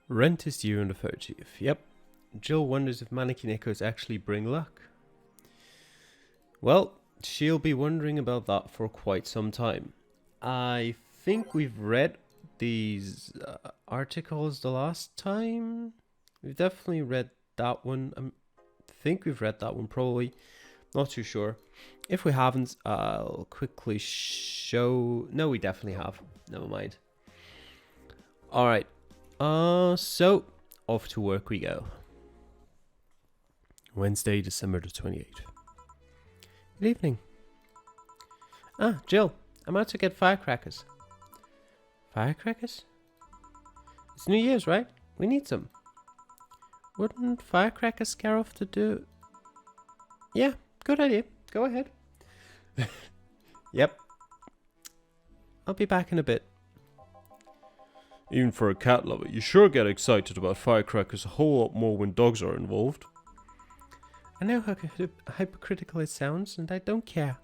Rent is due on the 30th. Yep. Jill wonders if mannequin echoes actually bring luck. Well, she'll be wondering about that for quite some time. I think we've read these articles the last time. We've definitely read that one. I think we've read that one, probably. Not too sure. If we haven't, I'll quickly show... No, we definitely have. Never mind. Alright. So, off to work we go. Wednesday, December the 28th. Good evening. Ah, Jill, I'm out to get firecrackers. Firecrackers? It's New Year's, right? We need some. Wouldn't firecrackers scare off the do... Yeah, good idea. Go ahead. Yep. I'll be back in a bit. Even for a cat lover, you sure get excited about firecrackers a whole lot more when dogs are involved. I know how hypocritical it sounds, and I don't care.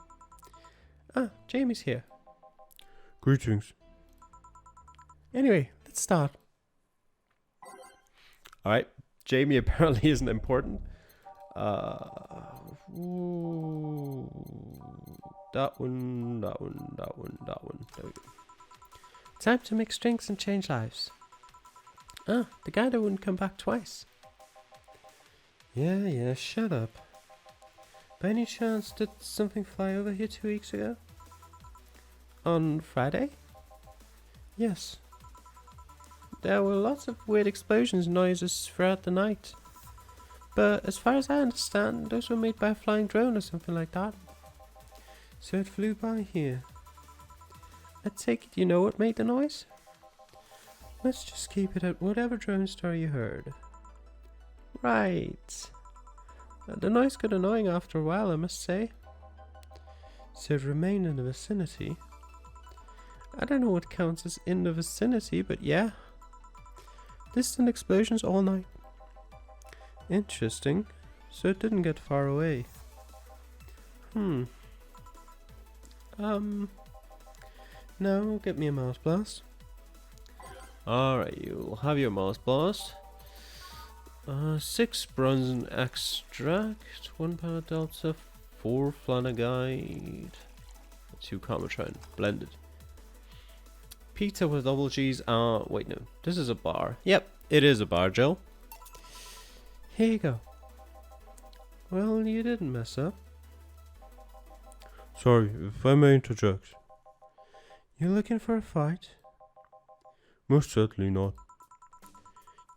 Ah, Jamie's here. Greetings. Anyway, let's start. Alright, Jamie apparently isn't important. Ooh, that one. There we go. Time to mix drinks and change lives. Ah, the guy that wouldn't come back twice. Yeah, shut up. By any chance, did something fly over here 2 weeks ago? On Friday? Yes. There were lots of weird explosions and noises throughout the night. But as far as I understand, those were made by a flying drone or something like that. So it flew by here. I take it you know what made the noise? Let's just keep it at whatever drone story you heard. Right. The noise got annoying after a while, I must say. So it remained in the vicinity. I don't know what counts as in the vicinity, but yeah. Distant explosions all night. Interesting. So it didn't get far away. No, get me a mouse blast. Alright, you'll have your mouse blast. 6 bronze extract, 1 power delta, 4 flanagide, 2 Comatron, blended. Pizza with double cheese, wait no, this is a bar. Yep, it is a bar, Jill. Here you go. Well, you didn't mess up. Sorry, if I may interject. You looking for a fight? Most certainly not.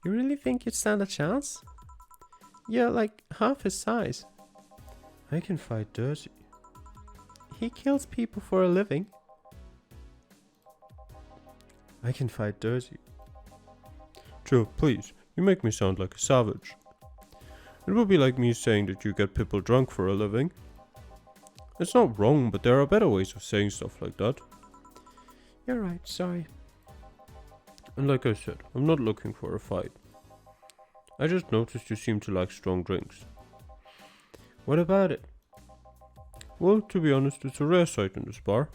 You really think you'd stand a chance? You're like half his size. I can fight dirty. He kills people for a living. I can fight dirty. Jill, please, you make me sound like a savage. It would be like me saying that you get people drunk for a living. It's not wrong, but there are better ways of saying stuff like that. You're right, sorry. And like I said, I'm not looking for a fight. I just noticed you seem to like strong drinks. What about it? Well, to be honest, it's a rare sight in this bar.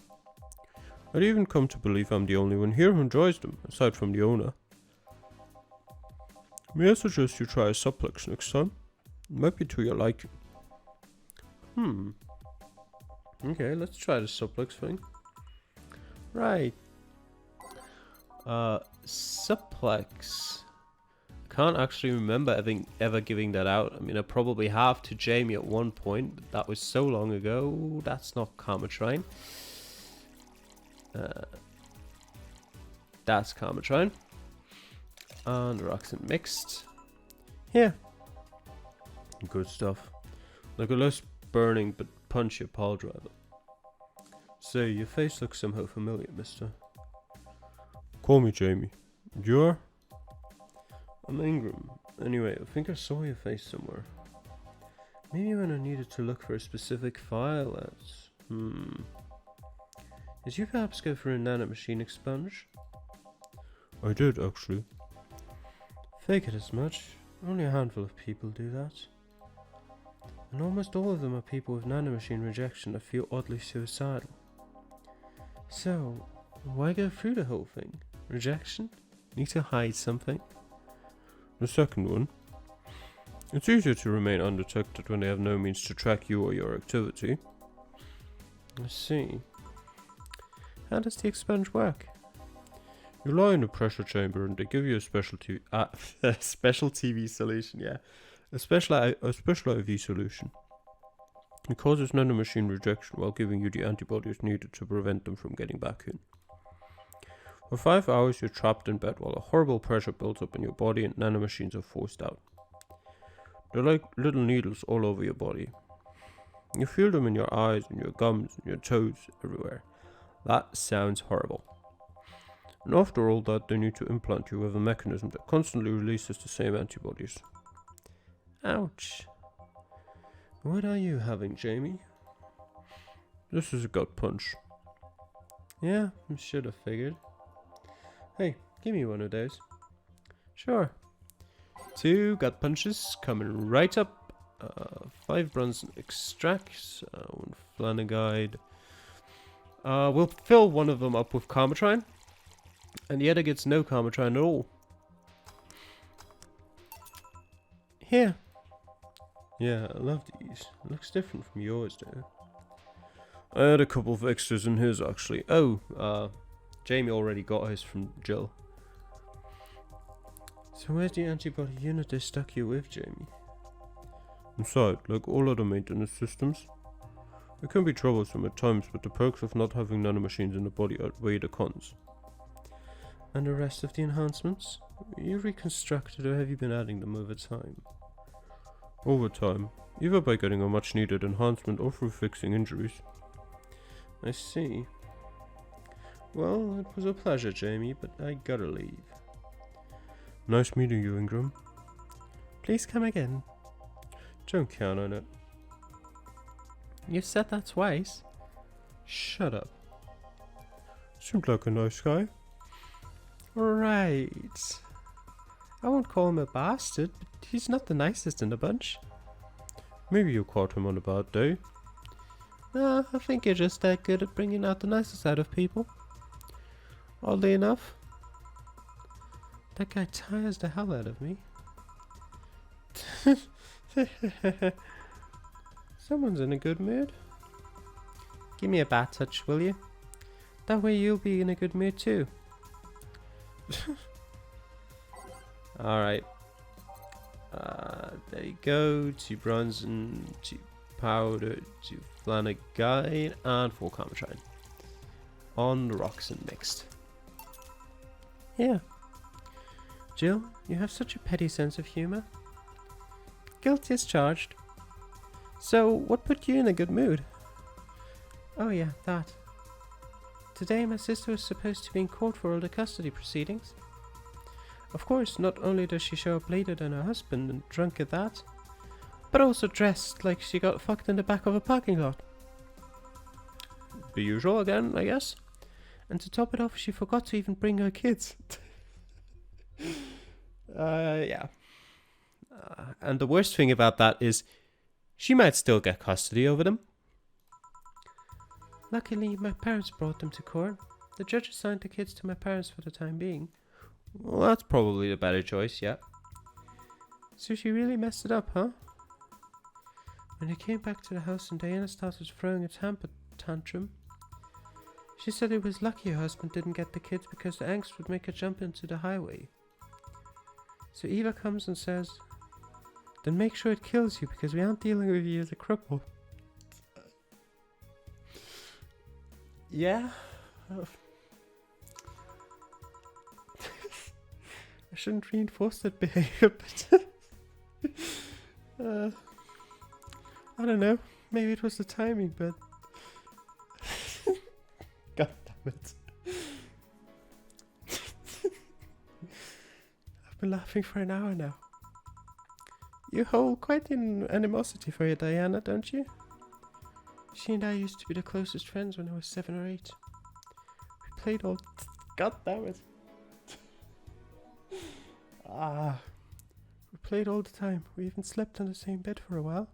I'd even come to believe I'm the only one here who enjoys them, aside from the owner. May I suggest you try a suplex next time? It might be to your liking. Okay, let's try the suplex thing. Right. Suplex. Can't actually remember ever giving that out. I mean, I probably have to Jamie at one point, but that was so long ago. That's not Comatron. That's Comatron. And the rocks and mixed. Here. Good stuff. Like a less burning but punchy pile driver. Say, your face looks somehow familiar, mister. Call me Jamie. You are? I'm Ingram. Anyway, I think I saw your face somewhere. Maybe when I needed to look for a specific file at... Did you perhaps go for a nanomachine expunge? I did, actually. Figured as much. Only a handful of people do that. And almost all of them are people with nanomachine rejection that feel oddly suicidal. So, why go through the whole thing? Rejection? Need to hide something? The second one. It's easier to remain undetected when they have no means to track you or your activity. I see. How does the expunge work? You lie in a pressure chamber and they give you a special a special TV solution, yeah. A special IV solution. It causes nanomachine rejection while giving you the antibodies needed to prevent them from getting back in. For 5 hours you're trapped in bed while a horrible pressure builds up in your body and nanomachines are forced out. They're like little needles all over your body. You feel them in your eyes, in your gums, in your toes, everywhere. That sounds horrible. And after all that, they need to implant you with a mechanism that constantly releases the same antibodies. Ouch. What are you having, Jamie? This is a gut punch. Yeah, I should have figured. Hey, give me one of those. Sure. 2 gut punches coming right up. 5 bronze extracts. 1 flanagide. We'll fill one of them up with Karmatrine. And the other gets no Karmatrine at all. Here. Yeah, I love these. It looks different from yours, though. I had a couple of extras in his, actually. Oh, Jamie already got his from Jill. So where's the antibody unit they stuck you with, Jamie? Inside, like all other maintenance systems. It can be troublesome at times, but the perks of not having nanomachines in the body outweigh the cons. And the rest of the enhancements? You reconstructed, or have you been adding them over time? Over time, either by getting a much needed enhancement or through fixing injuries. I see. Well, it was a pleasure, Jamie, but I gotta leave. Nice meeting you, Ingram. Please come again. Don't count on it. You said that twice. Shut up. Seemed like a nice guy. Right. I won't call him a bastard, but he's not the nicest in the bunch. Maybe you caught him on a bad day. No, I think you're just that good at bringing out the nicer side of people. Oddly enough, that guy tires the hell out of me. Someone's in a good mood. Give me a bat touch, will you? That way you'll be in a good mood too. Alright. There you go. 2 bronze and 2 powder, 2 flanagide, and 4 Karmatrine. On the rocks and mixed. Yeah. Jill, you have such a petty sense of humor. Guilty as charged. So, what put you in a good mood? Oh yeah, that. Today my sister was supposed to be in court for all the custody proceedings. Of course, not only does she show up later than her husband and drunk at that, but also dressed like she got fucked in the back of a parking lot. The usual again, I guess. And to top it off, she forgot to even bring her kids. Yeah. And the worst thing about that is, she might still get custody over them. Luckily, my parents brought them to court. The judge assigned the kids to my parents for the time being. Well, that's probably the better choice, yeah. So she really messed it up, huh? When they came back to the house and Diana started throwing a temper tantrum, she said it was lucky her husband didn't get the kids because the angst would make her jump into the highway. So Eva comes and says, then make sure it kills you because we aren't dealing with you as a cripple. Yeah. I shouldn't reinforce that behavior, but I don't know. Maybe it was the timing, but God damn it. I've been laughing for an hour now. You hold quite an animosity for your Diana, don't you? She and I used to be the closest friends when I was 7 or 8. We played all... God damn it. We played all the time. We even slept on the same bed for a while.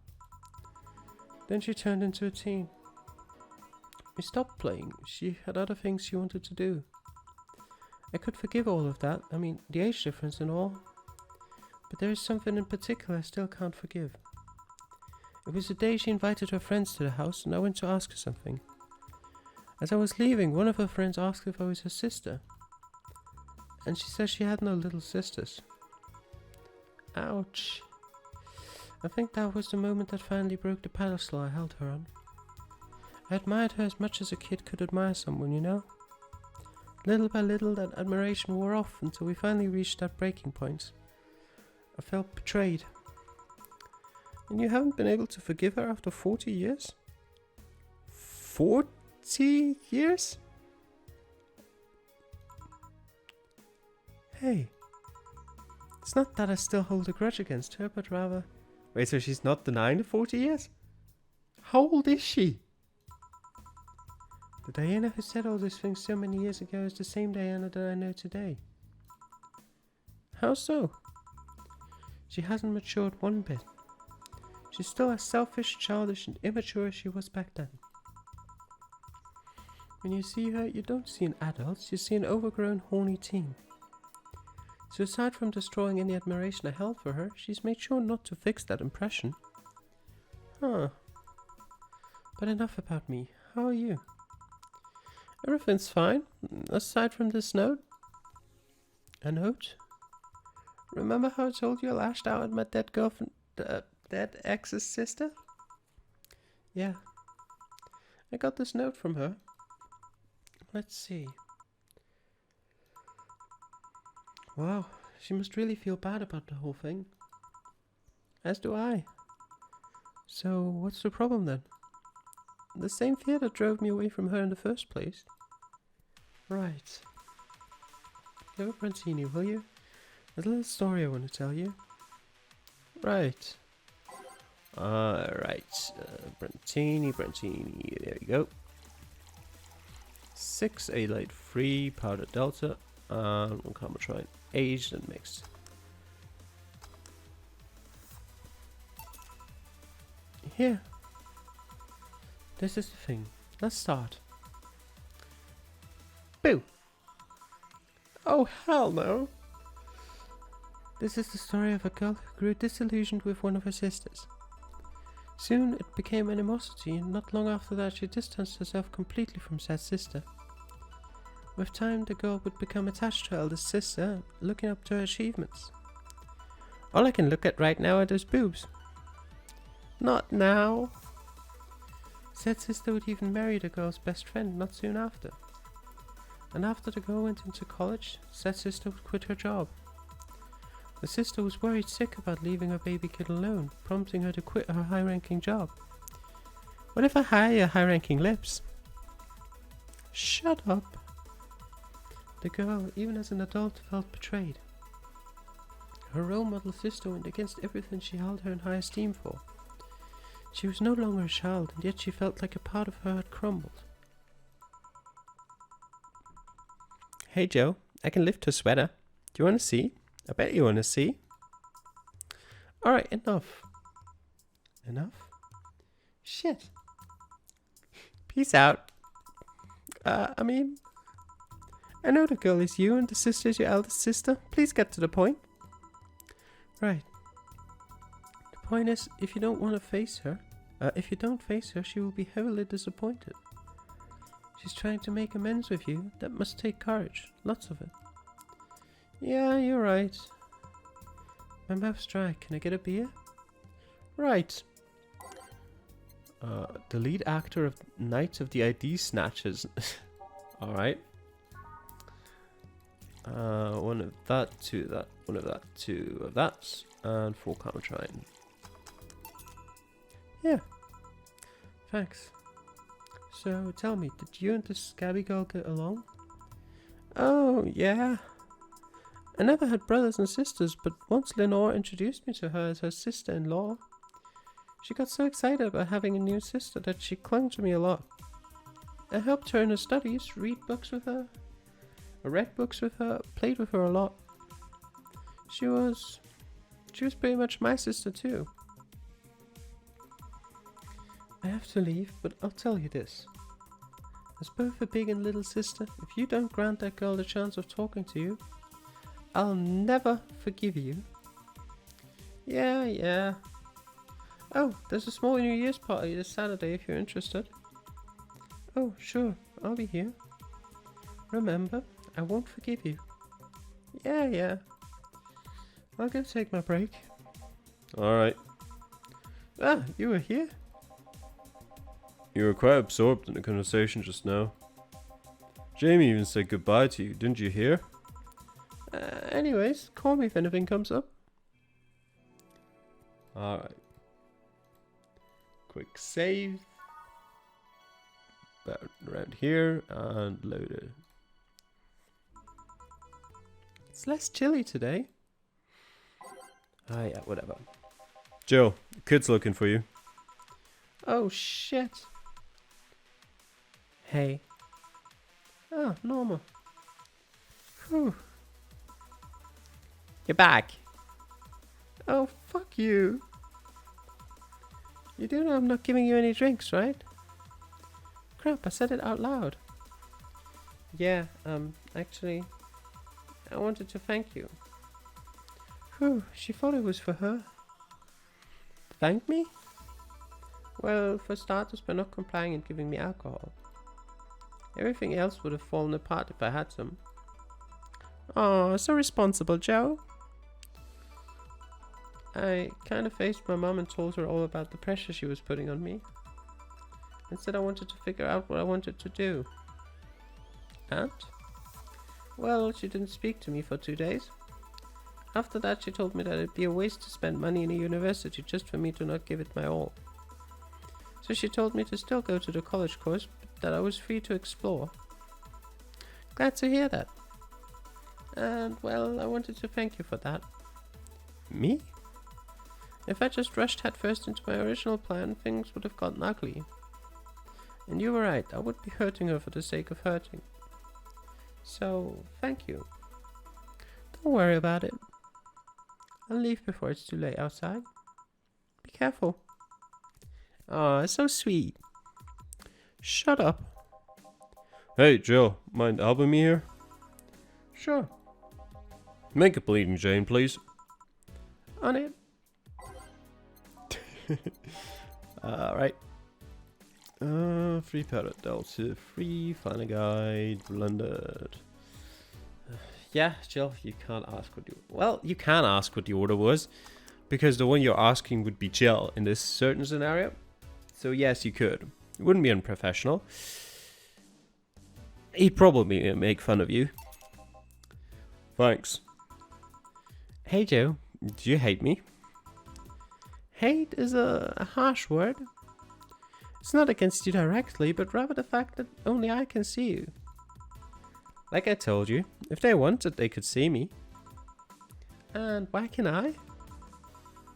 Then she turned into a teen. We stopped playing. She had other things she wanted to do. I could forgive all of that. I mean, the age difference and all. But there is something in particular I still can't forgive. It was the day she invited her friends to the house and I went to ask her something. As I was leaving, one of her friends asked if I was her sister. And she said she had no little sisters. Ouch. I think that was the moment that finally broke the pedestal I held her on. I admired her as much as a kid could admire someone, you know? Little by little, that admiration wore off until we finally reached that breaking point. I felt betrayed. And you haven't been able to forgive her after 40 years? 40 years? Hey, it's not that I still hold a grudge against her, but rather... Wait, so she's not denying the 40 years? How old is she? The Diana who said all these things so many years ago is the same Diana that I know today. How so? She hasn't matured one bit. She's still as selfish, childish and immature as she was back then. When you see her, you don't see an adult, you see an overgrown, horny teen. So aside from destroying any admiration I held for her, she's made sure not to fix that impression. Huh. But enough about me. How are you? Everything's fine, aside from this note. A note? Remember how I told you I lashed out at my dead girlfriend, dead ex's sister? Yeah. I got this note from her. Let's see. Wow, she must really feel bad about the whole thing. As do I. So, what's the problem then? The same fear that drove me away from her in the first place. Right. Go Brantini, will you? There's a little story I want to tell you. Right. Alright. Brantini, there you go. 6 A light 3 powder delta. And 1 Comatron aged and mixed. Here. This is the thing. Let's start. Boo! Oh hell no! This is the story of a girl who grew disillusioned with one of her sisters. Soon it became animosity, and not long after that she distanced herself completely from said sister. With time, the girl would become attached to her eldest sister, looking up to her achievements. All I can look at right now are those boobs. Not now. Said sister would even marry the girl's best friend not soon after. And after the girl went into college, said sister would quit her job. The sister was worried sick about leaving her baby kid alone, prompting her to quit her high-ranking job. What if I hire your high-ranking lips? Shut up. The girl, even as an adult, felt betrayed. Her role model sister went against everything she held her in high esteem for. She was no longer a child, and yet she felt like a part of her had crumbled. Hey Joe, I can lift her sweater. Do you want to see? I bet you want to see. Alright, enough. Enough? Shit. Peace out. I know the girl is you and the sister is your eldest sister. Please get to the point. Right. The point is, if you don't want to face her, if you don't face her, she will be heavily disappointed. She's trying to make amends with you. That must take courage. Lots of it. Yeah, you're right. My mouth's dry. Can I get a beer? Right. The lead actor of Knights of the ID Snatchers. Alright. One of that, 2 of that, 1 of that, 2 of that, and 4 Comatron. Yeah. Thanks. So, tell me, did you and this scabby girl get along? Oh, yeah. I never had brothers and sisters, but once Lenore introduced me to her as her sister-in-law, she got so excited about having a new sister that she clung to me a lot. I helped her in her studies, read books with her, I read books with her, played with her a lot. She was pretty much my sister too. I have to leave, but I'll tell you this. As both a big and little sister, if you don't grant that girl the chance of talking to you, I'll never forgive you. Yeah. Oh, there's a small New Year's party this Saturday if you're interested. Oh, sure, I'll be here. Remember, I won't forgive you. Yeah. I'll go take my break. Alright. Ah, you were here? You were quite absorbed in the conversation just now. Jamie even said goodbye to you, didn't you hear? Anyways, call me if anything comes up. Alright. Quick save. Around here and load it. It's less chilly today. Ah, yeah, whatever. Joe, the kid's looking for you. Oh, shit. Hey. Oh, Norma. Whew. You're back. Oh, fuck you. You do know I'm not giving you any drinks, right? Crap, I said it out loud. Yeah, actually, I wanted to thank you. Whew, she thought it was for her. Thank me? Well, for starters, by not complying and giving me alcohol. Everything else would have fallen apart if I had some. Oh, so responsible, Joe. I kind of faced my mom and told her all about the pressure she was putting on me. Instead, I wanted to figure out what I wanted to do. And? Well, she didn't speak to me for 2 days. After that, she told me that it'd be a waste to spend money in a university just for me to not give it my all. So she told me to still go to the college course, but that I was free to explore. Glad to hear that. And, well, I wanted to thank you for that. Me? If I just rushed headfirst into my original plan, things would have gotten ugly. And you were right, I would be hurting her for the sake of hurting. So, thank you. Don't worry about it. I'll leave before it's too late outside. Be careful. Aw, so sweet. Shut up. Hey, Joe, mind helping me here? Sure. Make a bleeding Jane, please. On it. Alright. 3 powder delta, 3 final guide, blended. Yeah, Jill, you can't ask what you... Well, you can ask what the order was, because the one you're asking would be Jill in this certain scenario. So yes, you could. It wouldn't be unprofessional. He'd probably make fun of you. Thanks. Hey, Joe, do you hate me? Hate is a harsh word. It's not against you directly, but rather the fact that only I can see you. Like I told you, if they wanted, they could see me. And why can I?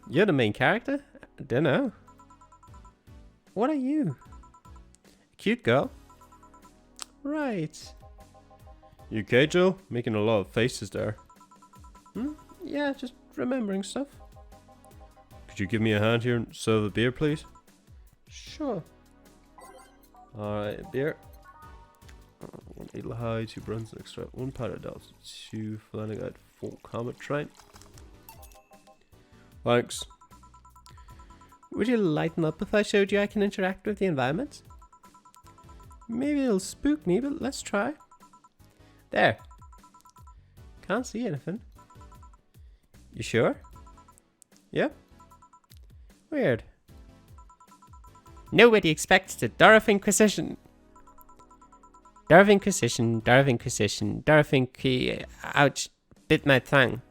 You're the main character? I don't know. What are you? A cute girl? Right. You okay, Joe? Making a lot of faces there. Yeah, just remembering stuff. Could you give me a hand here and serve a beer, please? Sure. Alright, beer. 1 Edel High, 2 Brunswick Extract, 1 Powder Delta, 2 Flanagan, 4 Comet Train. Thanks. Would you lighten up if I showed you I can interact with the environment? Maybe it'll spook me, but let's try. There. Can't see anything. You sure? Yep. Weird. Nobody expects the Darth Inquisition. Darth Inquisition, Darth Inquisition, Darth Inqui... Ouch. Bit my tongue.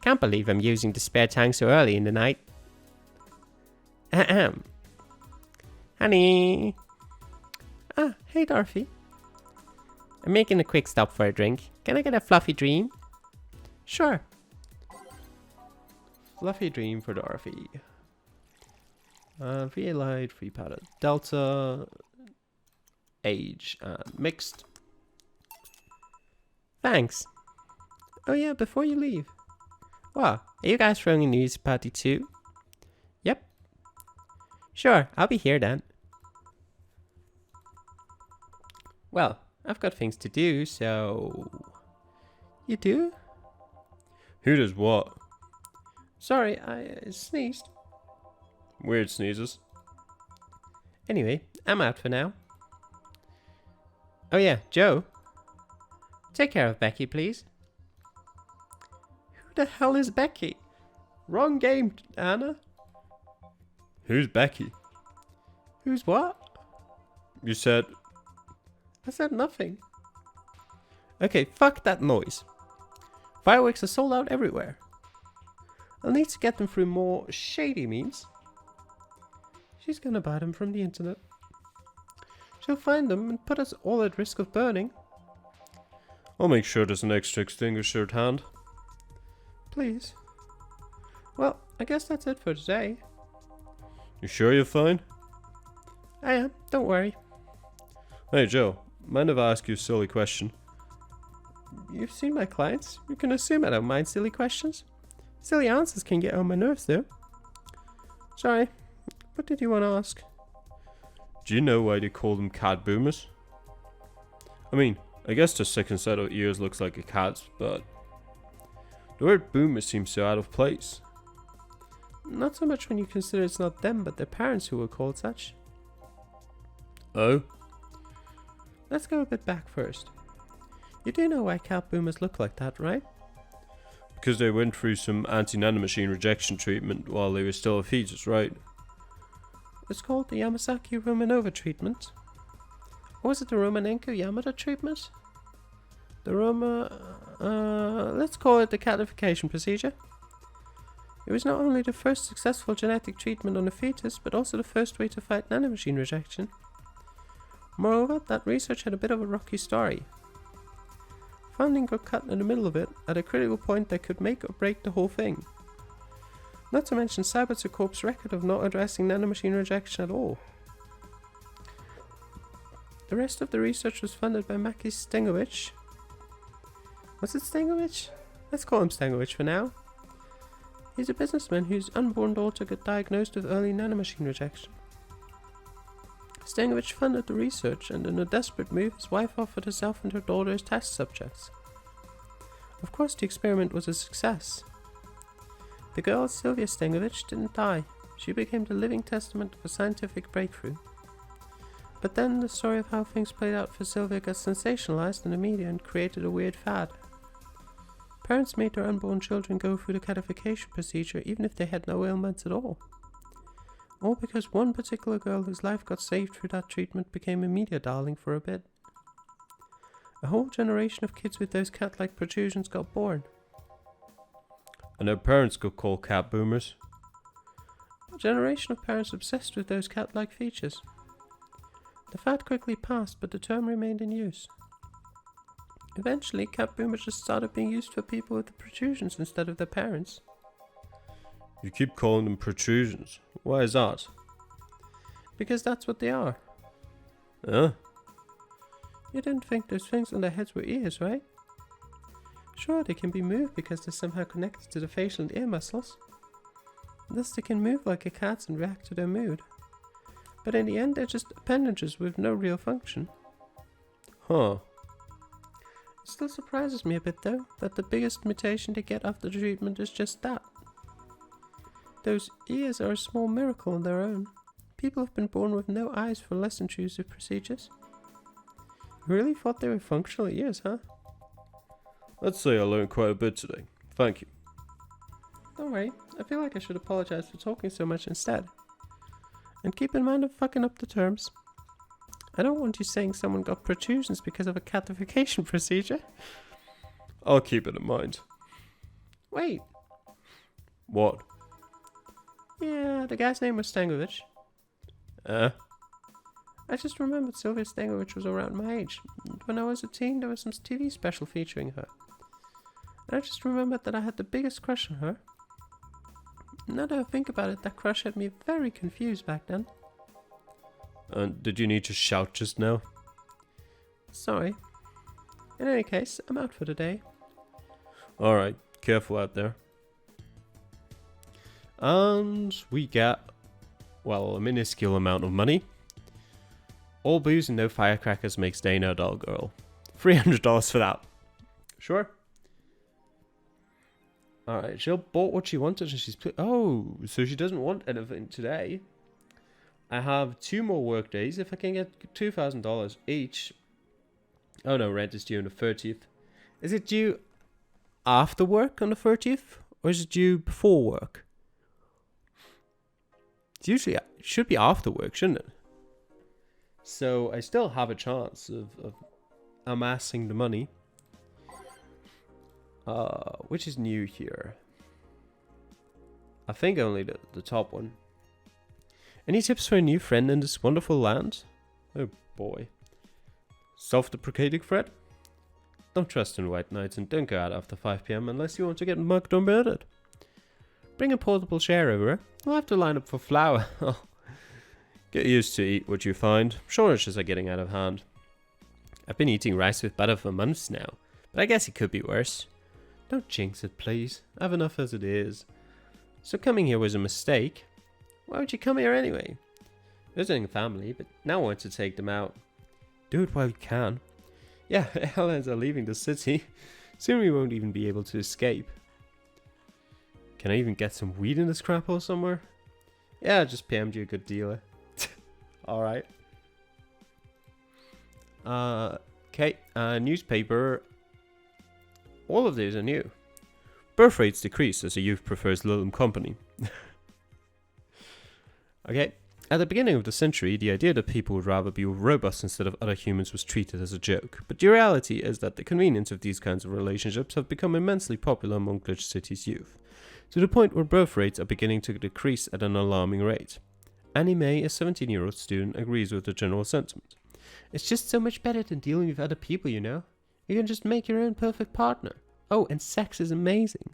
Can't believe I'm using the spare tank so early in the night. Ahem. Honey. Ah, hey Dorothy. I'm making a quick stop for a drink. Can I get a fluffy dream? Sure. Fluffy dream for Dorothy. VA light, 3 powder delta, age mixed. Thanks. Oh yeah, before you leave. Wow, are you guys throwing a New Year's party too? Yep. Sure, I'll be here then. Well, I've got things to do, so... You do? Who does what? Sorry, I sneezed. Weird sneezes. Anyway, I'm out for now. Oh yeah, Joe. Take care of Becky, please. Who the hell is Becky? Wrong game, Anna. Who's Becky? Who's what? You said... I said nothing. Okay, fuck that noise. Fireworks are sold out everywhere. I'll need to get them through more shady means. She's gonna buy them from the internet. She'll find them and put us all at risk of burning. I'll make sure there's an extra extinguisher at hand. Please. Well, I guess that's it for today. You sure you're fine? I am, don't worry. Hey Joe, mind if I ask you a silly question? You've seen my clients. You can assume I don't mind silly questions. Silly answers can get on my nerves though. Sorry, what did you want to ask? Do you know why they call them cat boomers? I mean, I guess the second set of ears looks like a cat's, but the word boomer seems so out of place. Not so much when you consider it's not them but their parents who were called such. Oh? Let's go a bit back first. You do know why cat boomers look like that, right? Because they went through some anti-nanomachine rejection treatment while they were still a fetus, right? It's called the Yamasaki Romanova treatment. Or was it the Romanenko Yamada treatment? Let's call it the catification procedure. It was not only the first successful genetic treatment on a fetus, but also the first way to fight nanomachine rejection. Moreover, that research had a bit of a rocky story. Funding got cut in the middle of it, at a critical point that could make or break the whole thing. Not to mention Cyberpunk Corp's record of not addressing nanomachine rejection at all. The rest of the research was funded by Maki Stengovich. Was it Stengovich? Let's call him Stengovich for now. He's a businessman whose unborn daughter got diagnosed with early nanomachine rejection. Stengovich funded the research, and in a desperate move, his wife offered herself and her daughter as test subjects. Of course, the experiment was a success. The girl, Sylvia Stengovich, didn't die. She became the living testament of a scientific breakthrough. But then the story of how things played out for Sylvia got sensationalized in the media and created a weird fad. Parents made their unborn children go through the catification procedure even if they had no ailments at all. All because one particular girl whose life got saved through that treatment became a media darling for a bit. A whole generation of kids with those cat-like protrusions got born. And their parents got called cat boomers. A generation of parents obsessed with those cat-like features. The fad quickly passed, but the term remained in use. Eventually, cat boomers just started being used for people with the protrusions instead of their parents. You keep calling them protrusions. Why is that? Because that's what they are. Huh? You didn't think those things on their heads were ears, right? Sure, they can be moved because they're somehow connected to the facial and ear muscles. Thus they can move like a cat's and react to their mood. But in the end, they're just appendages with no real function. Huh. It still surprises me a bit though, that the biggest mutation they get after the treatment is just that. Those ears are a small miracle on their own. People have been born with no eyes for less intrusive procedures. You really thought they were functional ears, huh? Let's say I learned quite a bit today. Thank you. Don't worry, I feel like I should apologize for talking so much instead. And keep in mind I'm fucking up the terms. I don't want you saying someone got protrusions because of a catification procedure. I'll keep it in mind. Wait. What? Yeah, the guy's name was Stengovich. I just remembered Sylvia Stengovich was around my age. When I was a teen, there was some TV special featuring her. And I just remembered that I had the biggest crush on her. Now that I think about it, that crush had me very confused back then. And did you need to shout just now? Sorry. In any case, I'm out for the day. Alright, careful out there. And we get, well, a minuscule amount of money. All booze and no firecrackers makes Dana a doll girl. $300 for that. Sure. Alright, Jill bought what she wanted and she's... Oh, so she doesn't want anything today. I have 2 more work days. If I can get $2,000 each... Oh no, rent is due on the 30th. Is it due after work on the 30th? Or is it due before work? It's usually... It should be after work, shouldn't it? So I still have a chance of amassing the money. Which is new here? I think only the top one. Any tips for a new friend in this wonderful land? Oh boy. Self-deprecating Fred? Don't trust in white knights and don't go out after 5 PM unless you want to get mugged or murdered. Bring a portable chair over. We'll have to line up for flour. Get used to eat what you find. Shortages are getting out of hand. I've been eating rice with butter for months now, but I guess it could be worse. Don't jinx it, please. I have enough as it is. So coming here was a mistake. Why would you come here anyway? Visiting family, but now I want to take them out. Do it while you can. Yeah, airlines are leaving the city. Soon we won't even be able to escape. Can I even get some weed in this crap hole somewhere? Yeah, I just PM'd you a good dealer. Alright. Okay, newspaper. All of these are new. Birth rates decrease as the youth prefers little company. Okay, at the beginning of the century, the idea that people would rather be with robots instead of other humans was treated as a joke. But the reality is that the convenience of these kinds of relationships have become immensely popular among Glitch City's youth, to the point where birth rates are beginning to decrease at an alarming rate. Annie Mae, a 17-year-old student, agrees with the general sentiment. It's just so much better than dealing with other people, you know? You can just make your own perfect partner. Oh, and sex is amazing.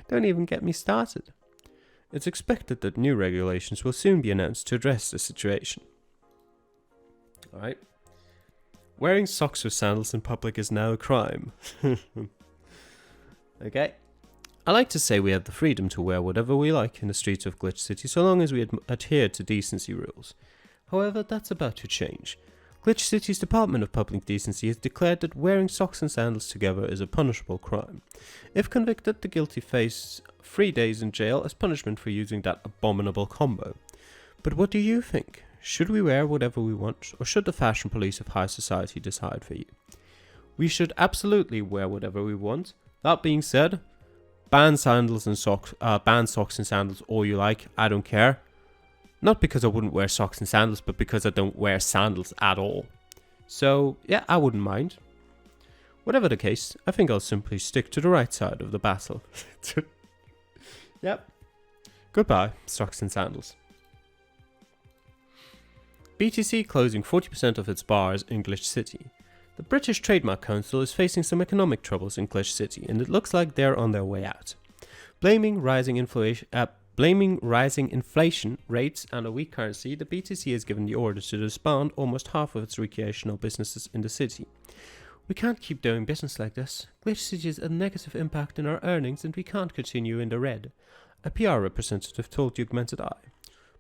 Don't even get me started. It's expected that new regulations will soon be announced to address the situation. Alright. Wearing socks with sandals in public is now a crime. Okay. I like to say we have the freedom to wear whatever we like in the streets of Glitch City so long as we adhere to decency rules. However, that's about to change. Glitch City's Department of Public Decency has declared that wearing socks and sandals together is a punishable crime. If convicted, the guilty face 3 days in jail as punishment for using that abominable combo. But what do you think? Should we wear whatever we want, or should the fashion police of high society decide for you? We should absolutely wear whatever we want. That being said, ban socks and sandals all you like. I don't care. Not because I wouldn't wear socks and sandals, but because I don't wear sandals at all. So, yeah, I wouldn't mind. Whatever the case, I think I'll simply stick to the right side of the battle. Yep. Goodbye, socks and sandals. BTC closing 40% of its bars in Glitch City. The British Trademark Council is facing some economic troubles in Glitch City, and it looks like they're on their way out. Blaming rising inflation rates and a weak currency, the BTC has given the order to disband almost half of its recreational businesses in the city. We can't keep doing business like this. Glitch City has a negative impact on our earnings and we can't continue in the red, a PR representative told the Augmented Eye.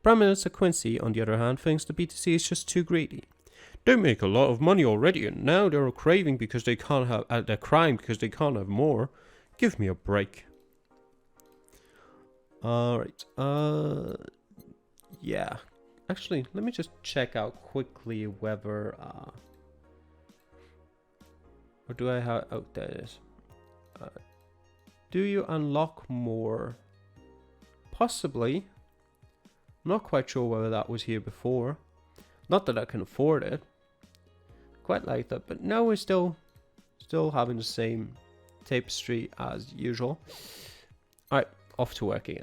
Prime Minister Quincy, on the other hand, thinks the BTC is just too greedy. They make a lot of money already and now they're craving because they can't have, they're crying because they can't have more. Give me a break. Alright, yeah. Actually, let me just check out quickly whether, or do I have, oh, there it is. Do you unlock more? Possibly. I'm not quite sure whether that was here before. Not that I can afford it. Quite like that, but no, we're still having the same tapestry as usual. Alright, off to work again.